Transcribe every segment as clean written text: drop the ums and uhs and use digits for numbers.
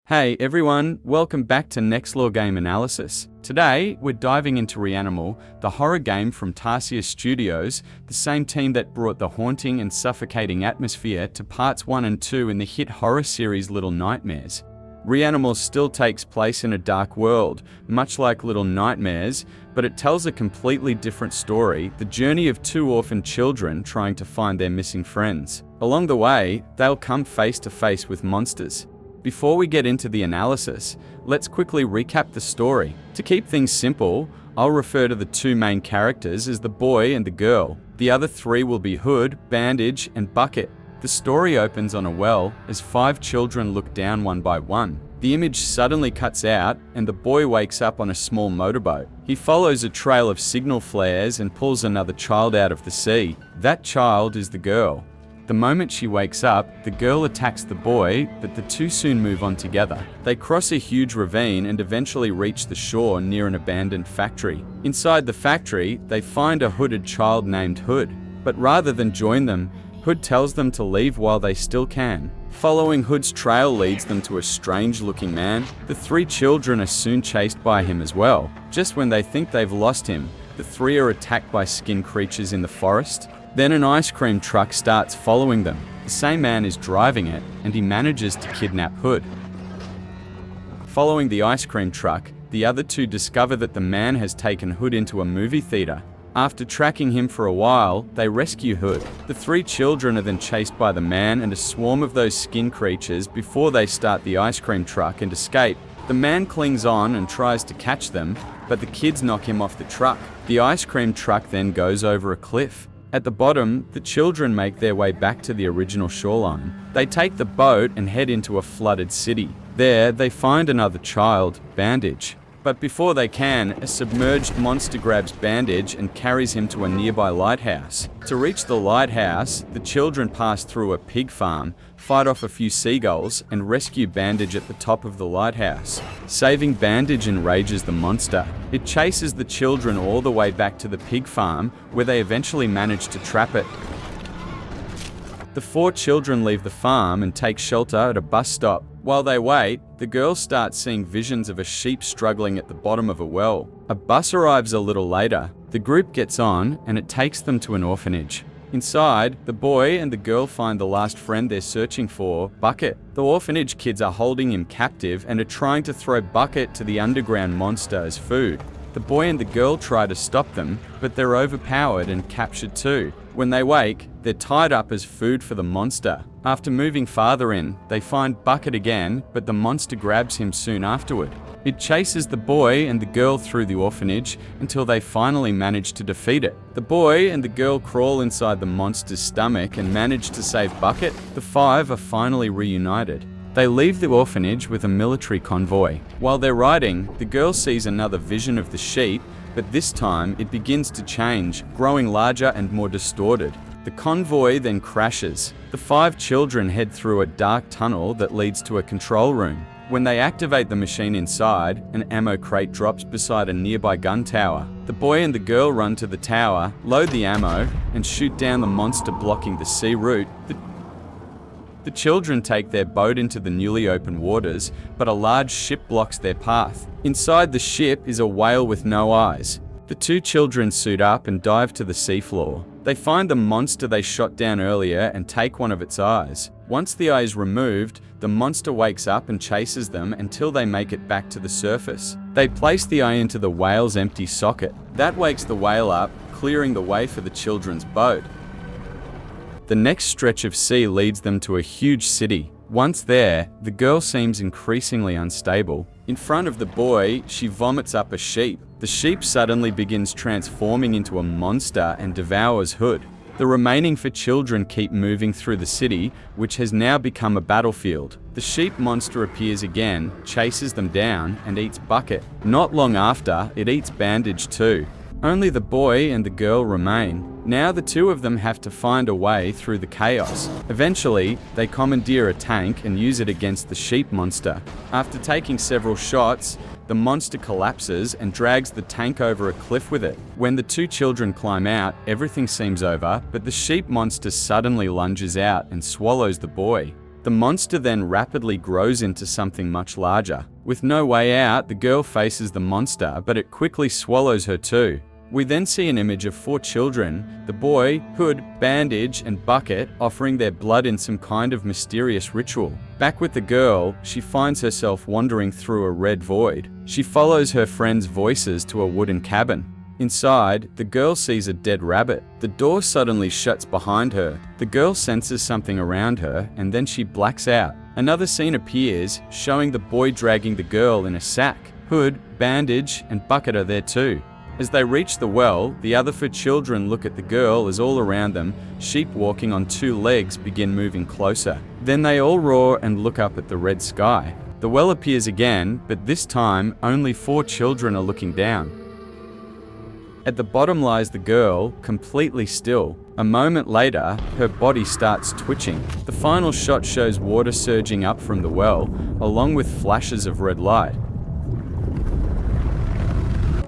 Hey everyone, welcome back to NexLore Game Analysis. Today, we're diving into REANIMAL, the horror game from Tarsier Studios, the same team that brought the haunting and suffocating atmosphere to parts 1 and 2 in the hit horror series Little Nightmares. REANIMAL still takes place in a dark world, much like Little Nightmares, but it tells a completely different story, the journey of two orphaned children trying to find their missing friends. Along the way, they'll come face to face with monsters. Before we get into the analysis, let's quickly recap the story. To keep things simple, I'll refer to the two main characters as the boy and the girl. The other three will be Hood, Bandage, and Bucket. The story opens on a well as 5 children look down one by one. The image suddenly cuts out and the boy wakes up on a small motorboat. He follows a trail of signal flares and pulls another child out of the sea. That child is the girl. The moment she wakes up, the girl attacks the boy, but the two soon move on together. They cross a huge ravine and eventually reach the shore near an abandoned factory. Inside the factory, they find a hooded child named Hood. But rather than join them, Hood tells them to leave while they still can. Following Hood's trail leads them to a strange-looking man. The 3 children are soon chased by him as well. Just when they think they've lost him, the 3 are attacked by skin creatures in the forest. Then an ice cream truck starts following them. The same man is driving it, and he manages to kidnap Hood. Following the ice cream truck, the other 2 discover that the man has taken Hood into a movie theater. After tracking him for a while, they rescue Hood. The 3 children are then chased by the man and a swarm of those skin creatures before they start the ice cream truck and escape. The man clings on and tries to catch them, but the kids knock him off the truck. The ice cream truck then goes over a cliff. At the bottom, the children make their way back to the original shoreline. They take the boat and head into a flooded city. There, they find another child, Bandage. But before they can, a submerged monster grabs Bandage and carries him to a nearby lighthouse. To reach the lighthouse, the children pass through a pig farm, fight off a few seagulls, and rescue Bandage at the top of the lighthouse. Saving Bandage enrages the monster. It chases the children all the way back to the pig farm, where they eventually manage to trap it. The 4 children leave the farm and take shelter at a bus stop. While they wait, the girls start seeing visions of a sheep struggling at the bottom of a well. A bus arrives a little later. The group gets on, and it takes them to an orphanage. Inside, the boy and the girl find the last friend they're searching for, Bucket. The orphanage kids are holding him captive and are trying to throw Bucket to the underground monster as food. The boy and the girl try to stop them, but they're overpowered and captured too. When they wake, they're tied up as food for the monster. After moving farther in, they find Bucket again, but the monster grabs him soon afterward. It chases the boy and the girl through the orphanage until they finally manage to defeat it. The boy and the girl crawl inside the monster's stomach and manage to save Bucket. The 5 are finally reunited. They leave the orphanage with a military convoy. While they're riding, the girl sees another vision of the sheep, but this time it begins to change, growing larger and more distorted. The convoy then crashes. The 5 children head through a dark tunnel that leads to a control room. When they activate the machine inside, an ammo crate drops beside a nearby gun tower. The boy and the girl run to the tower, load the ammo, and shoot down the monster blocking the sea route. The children take their boat into the newly opened waters, but a large ship blocks their path. Inside the ship is a whale with no eyes. The 2 children suit up and dive to the seafloor. They find the monster they shot down earlier and take one of its eyes. Once the eye is removed, the monster wakes up and chases them until they make it back to the surface. They place the eye into the whale's empty socket. That wakes the whale up, clearing the way for the children's boat. The next stretch of sea leads them to a huge city. Once there, the girl seems increasingly unstable. In front of the boy, she vomits up a sheep. The sheep suddenly begins transforming into a monster and devours Hood. The remaining 4 children keep moving through the city, which has now become a battlefield. The sheep monster appears again, chases them down, and eats Bucket. Not long after, it eats Bandage too. Only the boy and the girl remain. Now the 2 of them have to find a way through the chaos. Eventually, they commandeer a tank and use it against the sheep monster. After taking several shots, the monster collapses and drags the tank over a cliff with it. When the 2 children climb out, everything seems over, but the sheep monster suddenly lunges out and swallows the boy. The monster then rapidly grows into something much larger. With no way out, the girl faces the monster, but it quickly swallows her too. We then see an image of 4 children, the boy, hood, bandage, and bucket, offering their blood in some kind of mysterious ritual. Back with the girl, she finds herself wandering through a red void. She follows her friends' voices to a wooden cabin. Inside, the girl sees a dead rabbit. The door suddenly shuts behind her. The girl senses something around her, and then she blacks out. Another scene appears, showing the boy dragging the girl in a sack. Hood, bandage, and bucket are there too. As they reach the well, the other 4 children look at the girl as all around them, sheep walking on 2 legs begin moving closer. Then they all roar and look up at the red sky. The well appears again, but this time only 4 children are looking down. At the bottom lies the girl, completely still. A moment later, her body starts twitching. The final shot shows water surging up from the well, along with flashes of red light.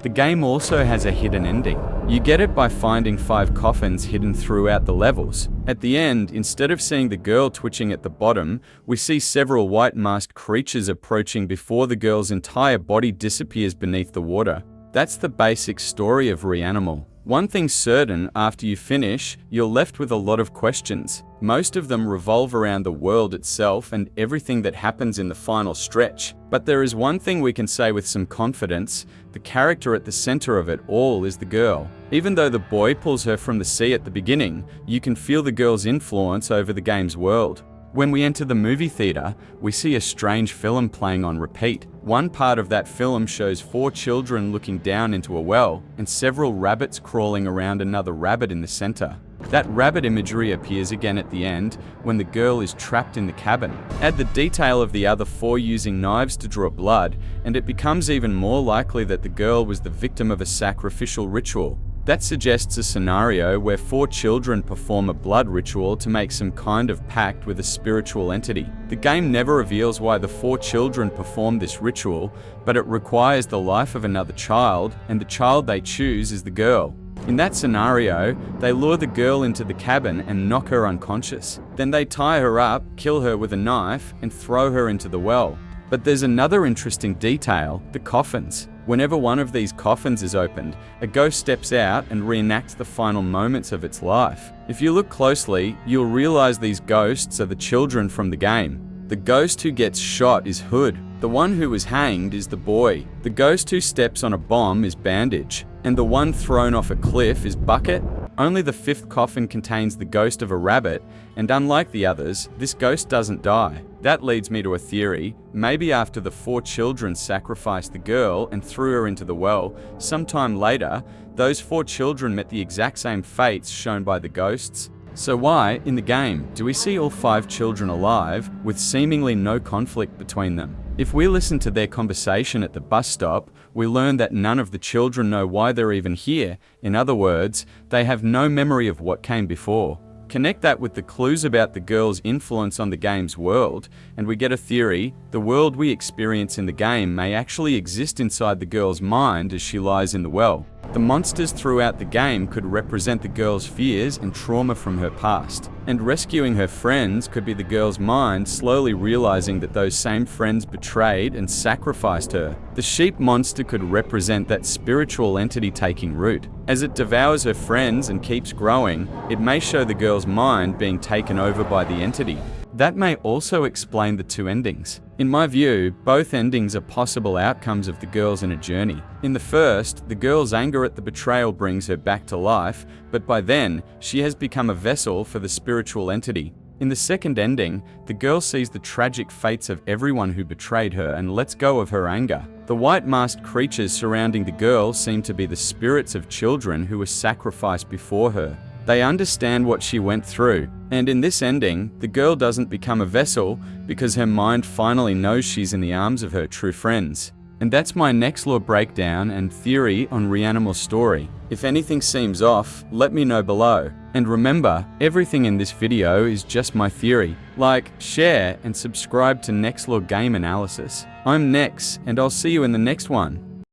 The game also has a hidden ending. You get it by finding 5 coffins hidden throughout the levels. At the end, instead of seeing the girl twitching at the bottom, we see several white masked creatures approaching before the girl's entire body disappears beneath the water. That's the basic story of REANIMAL. One thing's certain, after you finish, you're left with a lot of questions. Most of them revolve around the world itself and everything that happens in the final stretch. But there is one thing we can say with some confidence: the character at the center of it all is the girl. Even though the boy pulls her from the sea at the beginning, you can feel the girl's influence over the game's world. When we enter the movie theater, we see a strange film playing on repeat. One part of that film shows 4 children looking down into a well, and several rabbits crawling around another rabbit in the center. That rabbit imagery appears again at the end, when the girl is trapped in the cabin. Add the detail of the other 4 using knives to draw blood, and it becomes even more likely that the girl was the victim of a sacrificial ritual. That suggests a scenario where 4 children perform a blood ritual to make some kind of pact with a spiritual entity. The game never reveals why the 4 children perform this ritual, but it requires the life of another child, and the child they choose is the girl. In that scenario, they lure the girl into the cabin and knock her unconscious. Then they tie her up, kill her with a knife, and throw her into the well. But there's another interesting detail: the coffins. Whenever one of these coffins is opened, a ghost steps out and reenacts the final moments of its life. If you look closely, you'll realize these ghosts are the children from the game. The ghost who gets shot is Hood. The one who was hanged is the boy. The ghost who steps on a bomb is Bandage. And the one thrown off a cliff is Bucket. Only the 5th coffin contains the ghost of a rabbit, and unlike the others, this ghost doesn't die. That leads me to a theory. Maybe after the 4 children sacrificed the girl and threw her into the well, sometime later, those 4 children met the exact same fates shown by the ghosts. So why, in the game, do we see all 5 children alive, with seemingly no conflict between them? If we listen to their conversation at the bus stop, we learn that none of the children know why they're even here. In other words, they have no memory of what came before. Connect that with the clues about the girl's influence on the game's world, and we get a theory: the world we experience in the game may actually exist inside the girl's mind as she lies in the well. The monsters throughout the game could represent the girl's fears and trauma from her past, and rescuing her friends could be the girl's mind slowly realizing that those same friends betrayed and sacrificed her. The sheep monster could represent that spiritual entity taking root. As it devours her friends and keeps growing, it may show the girl's mind being taken over by the entity. That may also explain the 2 endings. In my view, both endings are possible outcomes of the girl's inner journey. In the first, the girl's anger at the betrayal brings her back to life, but by then, she has become a vessel for the spiritual entity. In the second ending, the girl sees the tragic fates of everyone who betrayed her and lets go of her anger. The white masked creatures surrounding the girl seem to be the spirits of children who were sacrificed before her. They understand what she went through, and in this ending, the girl doesn't become a vessel because her mind finally knows she's in the arms of her true friends. And that's my NexLore breakdown and theory on REANIMAL's story. If anything seems off, let me know below. And remember, everything in this video is just my theory. Like, share, and subscribe to NexLore Game Analysis. I'm Nex, and I'll see you in the next one.